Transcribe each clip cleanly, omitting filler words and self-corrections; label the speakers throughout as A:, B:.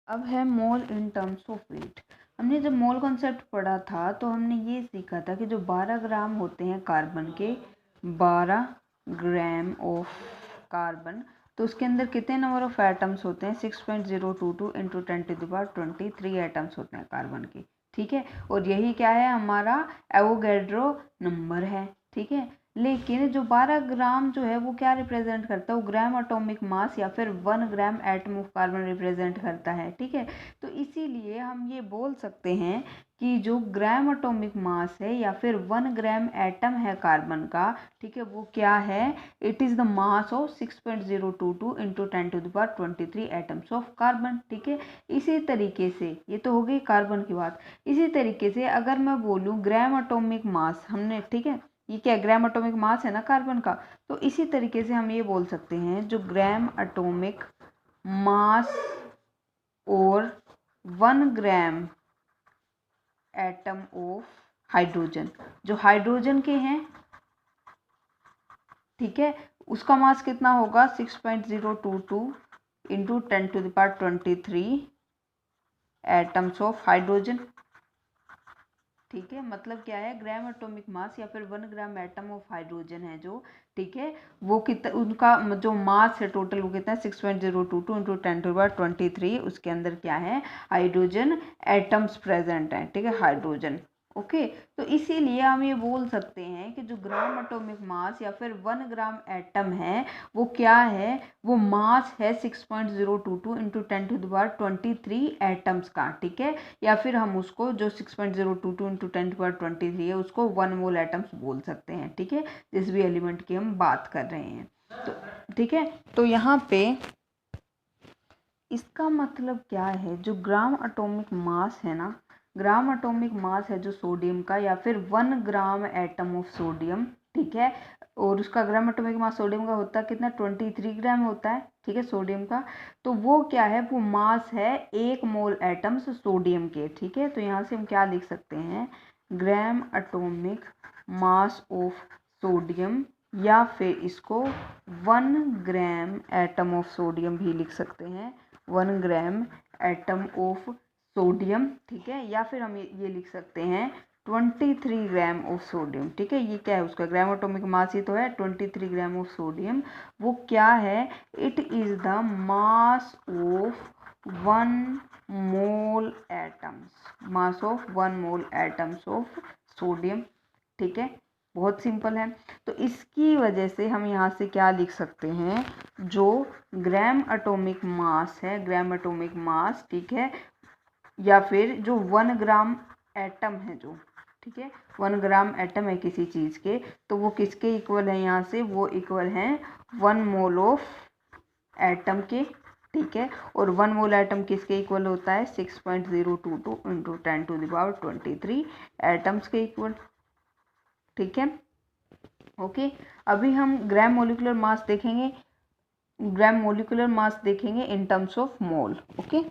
A: अब है मोल in terms of weight. हमने जब मोल कॉन्सेप्ट पढ़ा था तो हमने ये सीखा था कि जो 12 ग्राम होते हैं कार्बन के, 12 ग्राम ऑफ कार्बन, तो उसके अंदर कितने नंबर ऑफ एटम्स होते हैं? 6.022 इंटू 10⁻23 एटम्स होते हैं कार्बन के। ठीक है, और यही क्या है? हमारा एवोगैड्रो नंबर है। ठीक है, लेकिन जो 12 ग्राम जो है वो क्या रिप्रेजेंट करता है? वो ग्राम एटॉमिक मास या फिर 1 gram atom of carbon represent करता है। ठीक है, तो इसीलिए हम ये बोल सकते हैं कि जो ग्राम एटॉमिक मास है या फिर 1 ग्राम एटम है कार्बन का, ठीक है, वो क्या है? It is the mass of 6.022 into 10⁻23 atoms of carbon. ठीक है, इसी तरीके से ये तो हो गई कार्बन की बात। इसी तरीके से अगर मैं बोलूँ ग्राम एटॉमिक मास, हमने, ठीक है, ये क्या ग्राम एटॉमिक मास है ना कार्बन का, तो इसी तरीके से हम ये बोल सकते हैं जो ग्राम एटॉमिक मास और 1 ग्राम एटम ऑफ हाइड्रोजन, जो हाइड्रोजन के हैं, ठीक है, उसका मास कितना होगा? 6.022 इंटू 10⁻23 एटम्स ऑफ हाइड्रोजन। ठीक है, मतलब क्या है? ग्राम एटॉमिक मास या फिर 1 ग्राम एटम ऑफ हाइड्रोजन है जो, ठीक है, वो कितना, उनका जो मास है टोटल वो कितना है? 6.022 इंटू 10⁻23। उसके अंदर क्या है? हाइड्रोजन एटम्स प्रेजेंट हैं। ठीक है, हाइड्रोजन। ओके, तो इसीलिए हम ये बोल सकते हैं कि जो ग्राम एटॉमिक मास या फिर 1 ग्राम एटम है वो क्या है? वो मास है 6.022 इंटू 10⁻23 एटम्स का। ठीक है, या फिर हम उसको जो 6.022 इंटू 10⁻23 है उसको 1 मोल एटम्स बोल सकते हैं। ठीक है, जिस भी एलिमेंट की हम बात कर रहे हैं। तो ठीक है, तो यहाँ पे इसका मतलब क्या है? जो ग्राम एटॉमिक मास है ना, ग्राम एटॉमिक मास है जो सोडियम का, या फिर 1 ग्राम एटम ऑफ सोडियम, ठीक है, और उसका ग्राम एटॉमिक मास सोडियम का होता है कितना? 23 ग्राम होता है। ठीक है, सोडियम का, तो वो क्या है? वो मास है 1 मोल एटम्स सोडियम के। ठीक है, तो यहाँ से हम क्या लिख सकते हैं? Gram atomic mass of sodium, या फिर इसको 1 ग्राम एटम ऑफ सोडियम भी लिख सकते हैं, 1 ग्राम एटम ऑफ सोडियम। ठीक है, या फिर हम ये लिख सकते हैं 23 ग्राम ऑफ सोडियम। ठीक है, ये क्या है? उसका ग्राम एटॉमिक मास ही तो है 23 ग्राम ऑफ सोडियम। वो क्या है? It is the mass of 1 mole atoms, mass of 1 mole atoms of sodium. ठीक है, बहुत सिंपल है। तो इसकी वजह से हम यहाँ से क्या लिख सकते हैं? जो ग्राम एटॉमिक मास है, ग्राम एटॉमिक मास, ठीक है, या फिर जो 1 ग्राम एटम है जो, ठीक है, 1 ग्राम एटम है किसी चीज़ के, तो वो किसके इक्वल है? यहाँ से वो इक्वल हैं 1 मोल ऑफ एटम के। ठीक है, और 1 मोल एटम किसके इक्वल होता है? 6.022 इंटू 10⁻23 एटम्स के इक्वल। ठीक है, ओके, अभी हम ग्राम मोलिकुलर मास देखेंगे, ग्राम मोलिकुलर मास देखेंगे in terms of mole. Okay,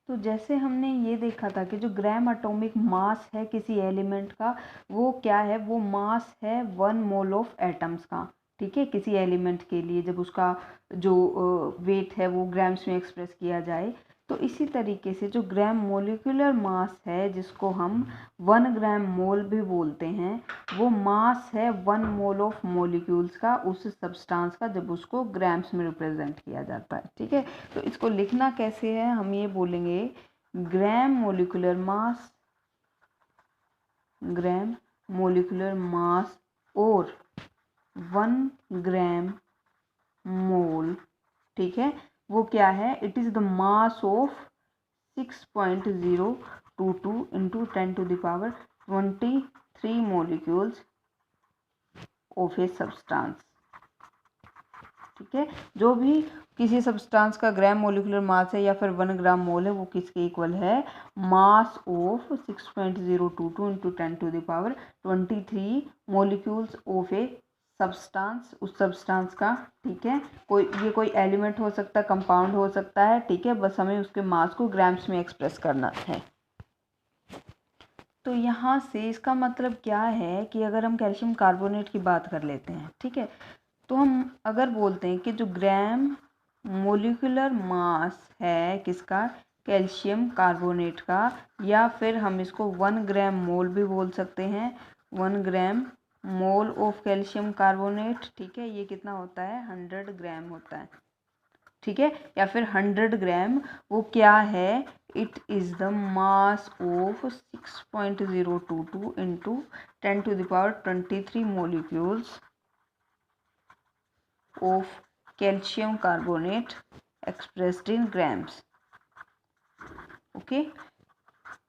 A: तो जैसे हमने ये देखा था कि जो ग्राम एटॉमिक मास है किसी एलिमेंट का, वो क्या है? वो मास है 1 मोल ऑफ एटम्स का। ठीक है, किसी एलिमेंट के लिए जब उसका जो वेट है वो ग्राम्स में एक्सप्रेस किया जाए, तो इसी तरीके से जो ग्राम मोलिकुलर मास है जिसको हम 1 ग्राम मोल भी बोलते हैं, वो मास है 1 मोल ऑफ मोलिक्यूल्स का, उस सब्सटेंस का, जब उसको ग्राम्स में रिप्रेजेंट किया जाता है। ठीक है, तो इसको लिखना कैसे है? हम ये बोलेंगे gram molecular mass, gram molecular mass और 1 ग्राम मोल, ठीक है, वो क्या है? It is the mass of 6.022 into 10⁻23 molecules of a substance. ठीक है, जो भी किसी सब्सटेंस का ग्राम मोलिकुलर मास है या फिर 1 ग्राम मोल है, वो किसके इक्वल है? Mass of 6.022 into 10⁻23 molecules of a substance, उस सब्सटेंस का। ठीक है, ये कोई एलिमेंट हो सकता है, कंपाउंड हो सकता है। ठीक है, बस हमें उसके मास को ग्राम्स में एक्सप्रेस करना है। तो यहाँ से इसका मतलब क्या है कि अगर हम कैल्शियम कार्बोनेट की बात कर लेते हैं, ठीक है, तो हम अगर बोलते हैं कि जो ग्राम मोलिकुलर मास है किसका, कैल्शियम कार्बोनेट का, या फिर हम इसको 1 ग्राम मोल भी बोल सकते हैं, 1 ग्राम मोल ऑफ कैल्शियम कार्बोनेट, ठीक है। ये कितना होता है, 100 ग्राम होता है, ठीक है, या फिर 100 ग्राम वो क्या है, it is the mass of 6.022 into 10⁻23 molecules of calcium carbonate expressed in grams. Okay,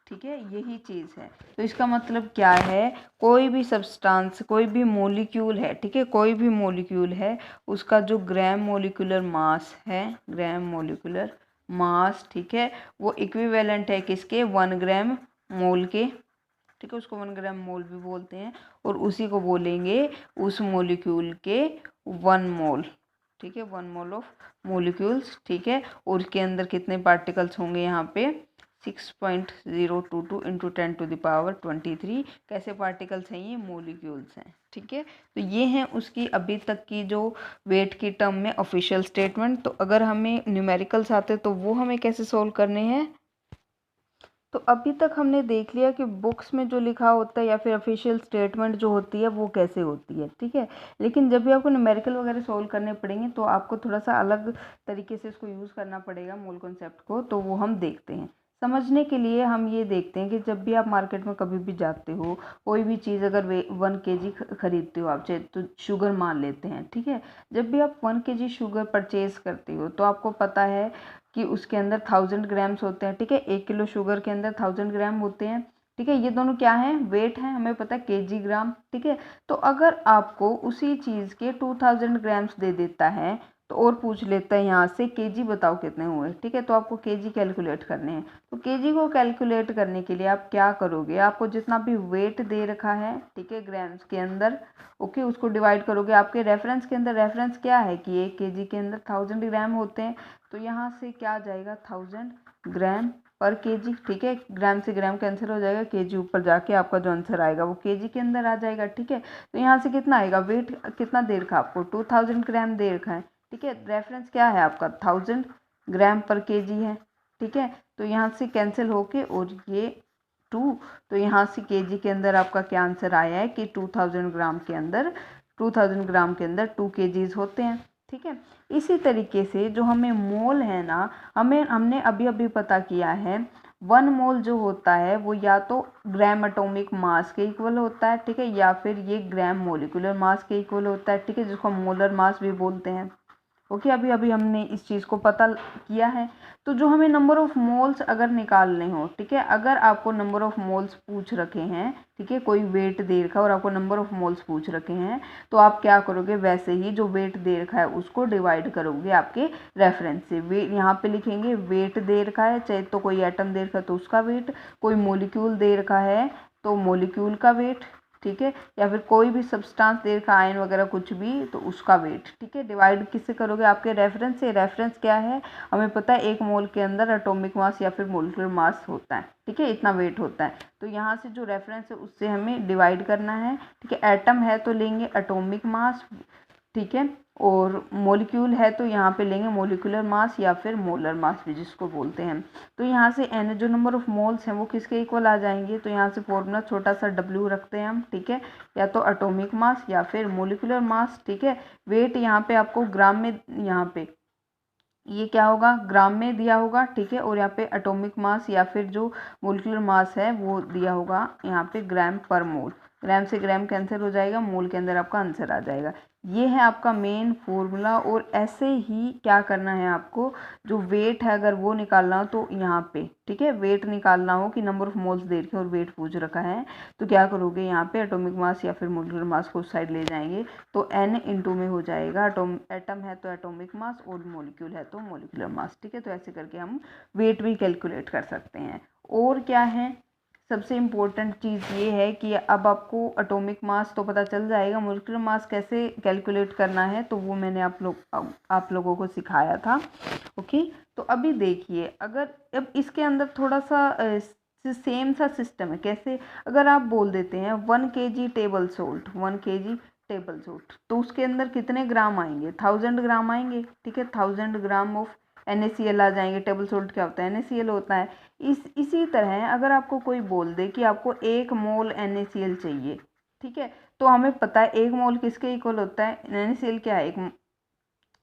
A: ठीक है, यही चीज़ है। तो इसका मतलब क्या है, कोई भी सब्सटेंस, कोई भी मॉलिक्यूल है, ठीक है, कोई भी मॉलिक्यूल है, उसका जो ग्राम मॉलिक्यूलर मास है, ग्राम मॉलिक्यूलर मास, ठीक है, वो इक्विवेलेंट है किसके, 1 ग्राम मोल के, ठीक है, उसको 1 ग्राम मोल भी बोलते हैं, और उसी को बोलेंगे उस मॉलिक्यूल के 1 मोल, ठीक है, 1 मोल ऑफ मॉलिक्यूल्स, ठीक है, और उसके अंदर कितने पार्टिकल्स होंगे यहाँ पे, 6.022 इंटू 10⁻23। कैसे पार्टिकल्स हैं, ये मॉलिक्यूल्स हैं, ठीक है। तो ये हैं उसकी अभी तक की जो वेट की टर्म में ऑफिशियल स्टेटमेंट। तो अगर हमें न्यूमेरिकल्स आते तो वो हमें कैसे सोल्व करने हैं। तो अभी तक हमने देख लिया कि बुक्स में जो लिखा होता है या फिर ऑफिशियल स्टेटमेंट जो होती है वो कैसे होती है, ठीक है। लेकिन जब भी आपको न्यूमेरिकल वगैरह सोल्व करने पड़ेंगे तो आपको थोड़ा सा अलग तरीके से इसको यूज़ करना पड़ेगा मोल कॉन्सेप्ट को, तो वो हम देखते हैं। समझने के लिए हम ये देखते हैं कि जब भी आप मार्केट में कभी भी जाते हो, कोई भी चीज़ अगर 1 kg खरीदते हो आप, चाहे तो शुगर मान लेते हैं, ठीक है। जब भी आप 1 kg शुगर परचेज करते हो तो आपको पता है कि उसके अंदर 1000 ग्राम्स होते हैं, ठीक है। 1 किलो शुगर के अंदर 1000 ग्राम होते हैं, ठीक है। ये दोनों क्या हैं, वेट हैं, हमें पता है केजी ग्राम, ठीक है। तो अगर आपको उसी चीज़ के 2000 ग्राम्स दे देता है तो और पूछ लेता है यहाँ से केजी बताओ कितने हुए, ठीक है। तो आपको केजी कैलकुलेट करने हैं। तो केजी को कैलकुलेट करने के लिए आप क्या करोगे, आपको जितना भी वेट दे रखा है, ठीक है, ग्राम्स के अंदर, ओके, उसको डिवाइड करोगे आपके रेफरेंस के अंदर। रेफरेंस क्या है कि 1 केजी के अंदर 1000 ग्राम होते हैं, तो यहाँ से क्या आ जाएगा 1000 ग्राम पर केजी, ठीक है। ग्राम से ग्राम कैंसिल हो जाएगा, केजी ऊपर जाके आपका जो आंसर आएगा वो केजी के अंदर आ जाएगा, ठीक है। तो यहाँ से कितना आएगा, वेट कितना दे रखा आपको, 2000 ग्राम दे रखा है, ठीक है। रेफरेंस क्या है आपका 1000 ग्राम पर केजी है, ठीक है। तो यहाँ से कैंसिल होके और ये 2, तो यहाँ से केजी के अंदर आपका क्या आंसर आया है कि 2000 ग्राम के अंदर 2000 ग्राम के अंदर 2 kgs होते हैं, ठीक है। इसी तरीके से जो हमें मोल है ना, हमने अभी अभी पता किया है 1 मोल जो होता है वो या तो ग्राम एटॉमिक मास के इक्वल होता है, ठीक है, या फिर ये ग्राम मोलिकुलर मास के इक्वल होता है, ठीक है, जिसको हम मोलर मास भी बोलते हैं। ओके, अभी अभी हमने इस चीज़ को पता किया है। तो जो हमें नंबर ऑफ़ मोल्स अगर निकालने हो, ठीक है, अगर आपको नंबर ऑफ़ मोल्स पूछ रखे हैं, ठीक है, कोई वेट दे रखा है और आपको नंबर ऑफ़ मोल्स पूछ रखे हैं, तो आप क्या करोगे, वैसे ही जो वेट दे रखा है उसको डिवाइड करोगे आपके रेफरेंस से। वेट यहाँ पे लिखेंगे, वेट दे रखा है, चाहे तो कोई एटम दे रखा है तो उसका वेट, कोई मोलिक्यूल दे रखा है तो मोलिक्यूल का वेट, ठीक है, या फिर कोई भी सब्सटेंस दे रखा आयन वगैरह कुछ भी तो उसका वेट, ठीक है। डिवाइड किससे करोगे, आपके रेफरेंस से। रेफरेंस क्या है, हमें पता है 1 मोल के अंदर एटॉमिक मास या फिर मोलिकुलर मास होता है, ठीक है, इतना वेट होता है। तो यहाँ से जो रेफरेंस है उससे हमें डिवाइड करना है, ठीक है। एटम है तो लेंगे एटॉमिक मास, ठीक है, और मॉलिक्यूल है तो यहाँ पे लेंगे मॉलिकुलर मास या फिर मोलर मास भी जिसको बोलते हैं। तो यहाँ से एन जो नंबर ऑफ मोल्स हैं वो किसके इक्वल आ जाएंगे, तो यहाँ से फॉर्मूला छोटा सा डब्ल्यू रखते हैं हम, ठीक है, या तो एटॉमिक मास या फिर मॉलिकुलर मास, ठीक है। वेट यहाँ पे आपको ग्राम में, यहाँ पे ये क्या होगा, ग्राम में दिया होगा, ठीक है, और यहाँ पे एटॉमिक मास या फिर जो मोलिकुलर मास है वो दिया होगा यहाँ पे ग्राम पर मोल। ग्राम से ग्राम कैंसिल हो जाएगा, मोल के अंदर आपका आंसर आ जाएगा। ये है आपका मेन फॉर्मूला। और ऐसे ही क्या करना है आपको, जो वेट है अगर वो निकालना हो तो यहाँ पे, ठीक है, वेट निकालना हो कि नंबर ऑफ मोल्स दे रखे और वेट पूछ रखा है, तो क्या करोगे, यहाँ पे एटॉमिक मास या फिर मोलिकुलर मास को उस साइड ले जाएंगे तो n इंटू में हो जाएगा, एटम है तो एटॉमिक मास और मोलिक्यूल है तो मोलिकुलर मास, ठीक है। तो ऐसे करके हम वेट भी कैलकुलेट कर सकते हैं। और क्या है, सबसे इम्पोर्टेंट चीज़ ये है कि अब आपको एटॉमिक मास तो पता चल जाएगा, मोलिकुलर मास कैसे कैलकुलेट करना है तो वो मैंने आप लोगों को सिखाया था। ओके, तो अभी देखिए, अगर अब इसके अंदर थोड़ा सा सेम सा सिस्टम है। कैसे, अगर आप बोल देते हैं 1 kg table salt, 1 kg table salt, तो उसके अंदर कितने ग्राम आएंगे, 1000 ग्राम आएंगे, ठीक है, 1000 ग्राम ऑफ NaCl आ जाएंगे। टेबल सोल्ट क्या होता है, NaCl होता है। इसी तरह अगर आपको कोई बोल दे कि आपको 1 मोल NaCl चाहिए, ठीक है, तो हमें पता है 1 मोल किसके इक्वल होता है, NaCl क्या है,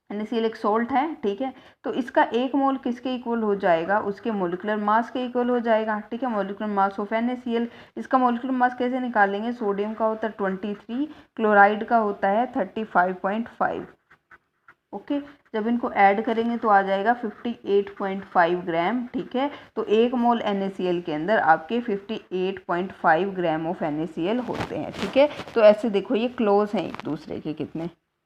A: NaCl एक सोल्ट है, ठीक है, तो इसका 1 मोल किसके इक्वल हो जाएगा, उसके मोलिकुलर मास के इक्वल हो जाएगा, ठीक है, मोलिकुलर मास ऑफ NaCl। इसका मोलिकुलर मास कैसे निकालेंगे, सोडियम का होता है 23, क्लोराइड का होता है 35.5। ओके, जब इनको ऐड करेंगे तो आ जाएगा 58.5 ग्राम, ठीक है। तो 1 मोल NaCl के अंदर आपके 58.5 ग्राम ऑफ NaCl होते हैं, ठीक है। तो ऐसे देखो ये क्लोज हैं एक दूसरे के कितने।